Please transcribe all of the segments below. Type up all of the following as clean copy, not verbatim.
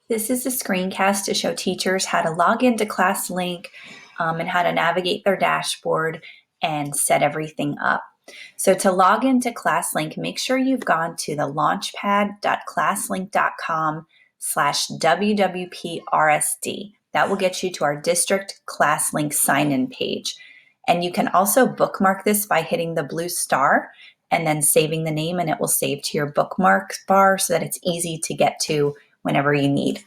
This is a screencast to show teachers how to log into ClassLink and how to navigate their dashboard and set everything up. So to log into ClassLink, make sure you've gone to the launchpad.classlink.com/WWPRSD. That will get you to our district ClassLink sign-in page. And you can also bookmark this by hitting the blue star and then saving the name, and it will save to your bookmark bar so that it's easy to get to whenever you need.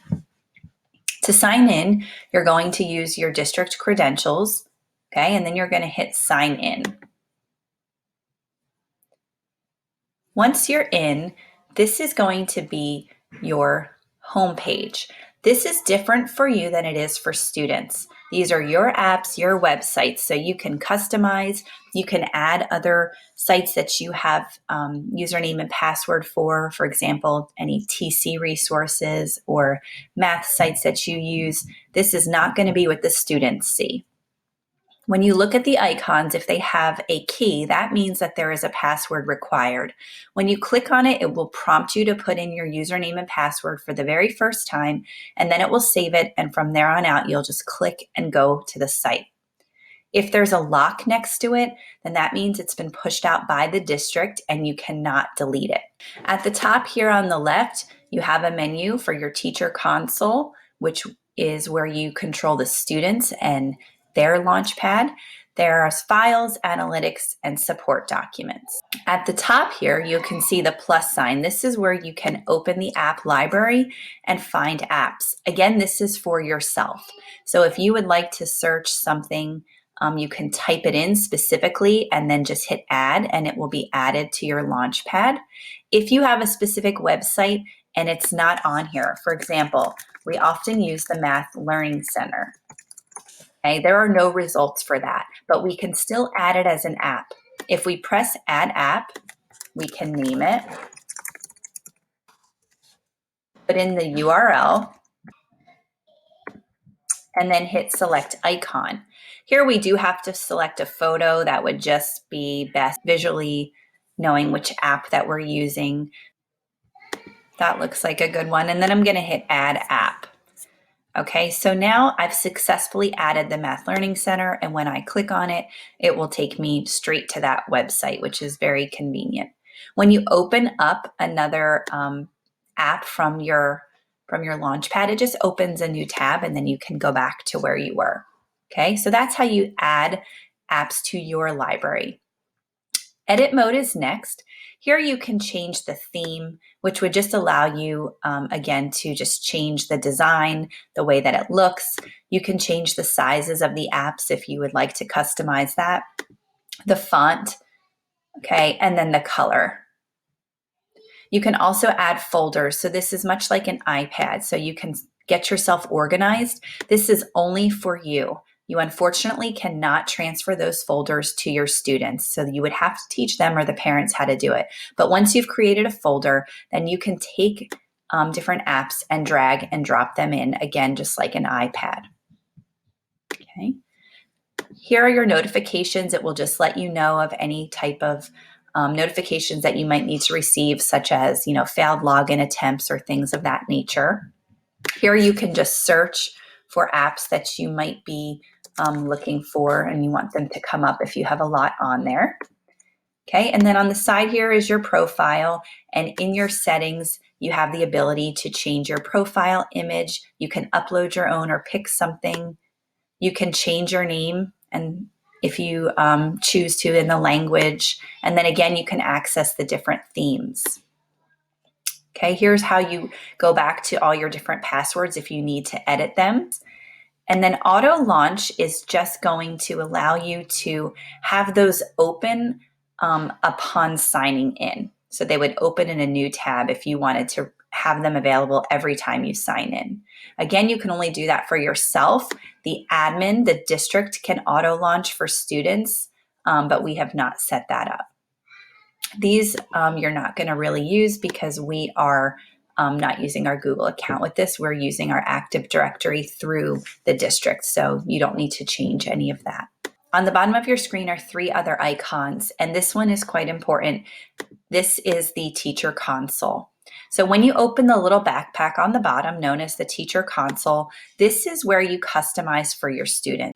To sign in, you're going to use your district credentials, okay, and then you're going to hit sign in. Once you're in, this is going to be your home page. This is different for you than it is for students. These are your apps, your websites, so you can customize, you can add other sites that you have username and password for example, any TC resources or math sites that you use. This is not going to be what the students see. When you look at the icons, if they have a key, that means that there is a password required. When you click on it, it will prompt you to put in your username and password for the very first time, and then it will save it, and from there on out, you'll just click and go to the site. If there's a lock next to it, then that means it's been pushed out by the district and you cannot delete it. At the top here on the left, you have a menu for your teacher console, which is where you control the students and their Launchpad. There are files, analytics, and support documents. At the top here, you can see the plus sign. This is where you can open the app library and find apps. Again, this is for yourself. So if you would like to search something, you can type it in specifically and then just hit add, and it will be added to your Launchpad. If you have a specific website and it's not on here, for example, we often use the Math Learning Center. Okay, there are no results for that, but we can still add it as an app. If we press add app, we can name it, put in the URL, and then hit select icon. Here we do have to select a photo. That would just be best visually knowing which app that we're using. That looks like a good one. And then I'm going to hit add app. Okay, so now I've successfully added the Math Learning Center, and when I click on it, it will take me straight to that website, which is very convenient. When you open up another app from your Launchpad, it just opens a new tab and then you can go back to where you were. Okay, so that's how you add apps to your library. Edit mode is next. Here you can change the theme, which would just allow you, again, to just change the design, the way that it looks. You can change the sizes of the apps if you would like to customize that. The font, okay, and then the color. You can also add folders. So this is much like an iPad, so you can get yourself organized. This is only for you. You unfortunately cannot transfer those folders to your students, so you would have to teach them or the parents how to do it. But once you've created a folder, then you can take different apps and drag and drop them in, again, just like an iPad. Okay. Here are your notifications. It will just let you know of any type of notifications that you might need to receive, such as, failed login attempts or things of that nature. Here you can just search for apps that you might be looking for and you want them to come up if you have a lot on there. Okay, and then on the side here is your profile, and in your settings, you have the ability to change your profile image. You can upload your own or pick something. You can change your name, and if you choose to, in the language, and then again, you can access the different themes. Okay, here's how you go back to all your different passwords if you need to edit them. And then auto launch is just going to allow you to have those open upon signing in. So they would open in a new tab if you wanted to have them available every time you sign in. Again, you can only do that for yourself. The admin, the district, can auto launch for students, but we have not set that up. These you're not going to really use because we are not using our Google account with this. We're using our Active Directory through the district, so you don't need to change any of that. On the bottom of your screen are 3 other icons, and this one is quite important. This is the teacher console. So when you open the little backpack on the bottom, known as the teacher console, this is where you customize for your student.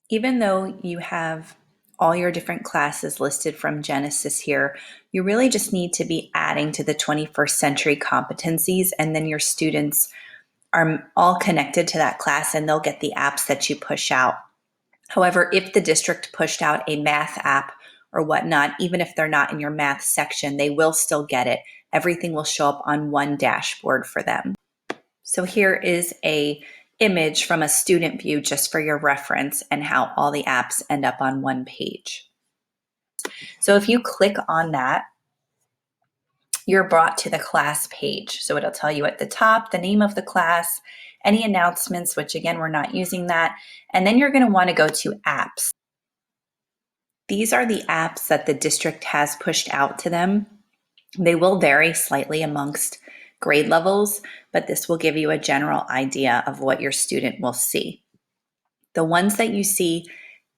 Even though you have all your different classes listed from Genesis here, you really just need to be adding to the 21st century competencies, and then your students are all connected to that class and they'll get the apps that you push out. However, if the district pushed out a math app or whatnot, even if they're not in your math section, they will still get it. Everything will show up on one dashboard for them. So here is a image from a student view just for your reference and how all the apps end up on one page. So if you click on that, you're brought to the class page. So it'll tell you at the top the name of the class, any announcements, which again, we're not using that. And then you're going to want to go to apps. These are the apps that the district has pushed out to them. They will vary slightly amongst grade levels, but this will give you a general idea of what your student will see. The ones that you see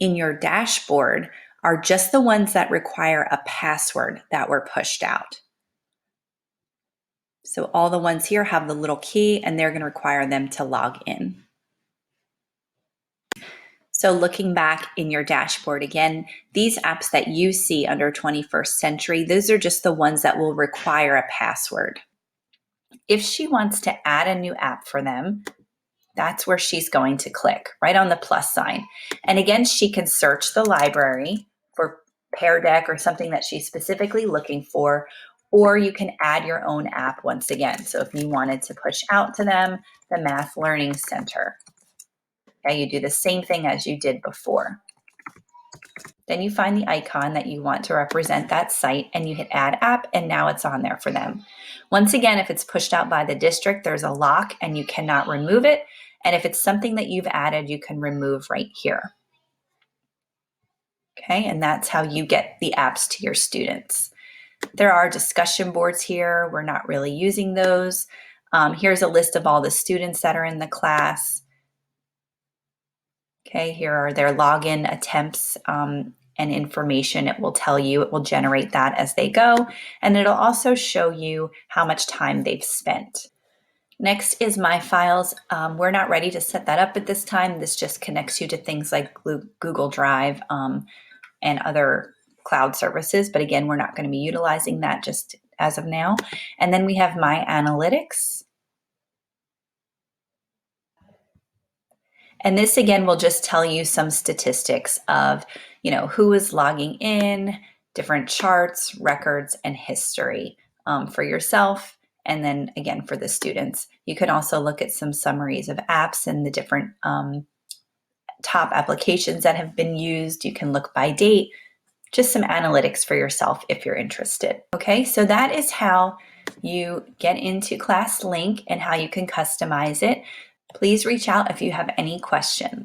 in your dashboard are just the ones that require a password that were pushed out. So all the ones here have the little key and they're going to require them to log in. So looking back in your dashboard again, these apps that you see under 21st century, those are just the ones that will require a password. If she wants to add a new app for them, that's where she's going to click, right on the plus sign. And again, she can search the library for Pear Deck or something that she's specifically looking for, or you can add your own app once again. So if you wanted to push out to them the Math Learning Center, okay, you do the same thing as you did before. Then you find the icon that you want to represent that site and you hit add app, and now it's on there for them. Once again, if it's pushed out by the district, there's a lock and you cannot remove it. And if it's something that you've added, you can remove right here. Okay, and that's how you get the apps to your students. There are discussion boards here. We're not really using those. Here's a list of all the students that are in the class. Okay, here are their login attempts and information. It will tell you, it will generate that as they go, and it'll also show you how much time they've spent. Next is My Files. We're not ready to set that up at this time. This just connects you to things like Google Drive and other cloud services, but again, we're not going to be utilizing that just as of now. And then we have My Analytics. And this again will just tell you some statistics of, who is logging in, different charts, records, and history for yourself. And then again, for the students, you can also look at some summaries of apps and the different top applications that have been used. You can look by date, just some analytics for yourself if you're interested. Okay, so that is how you get into ClassLink and how you can customize it. Please reach out if you have any questions.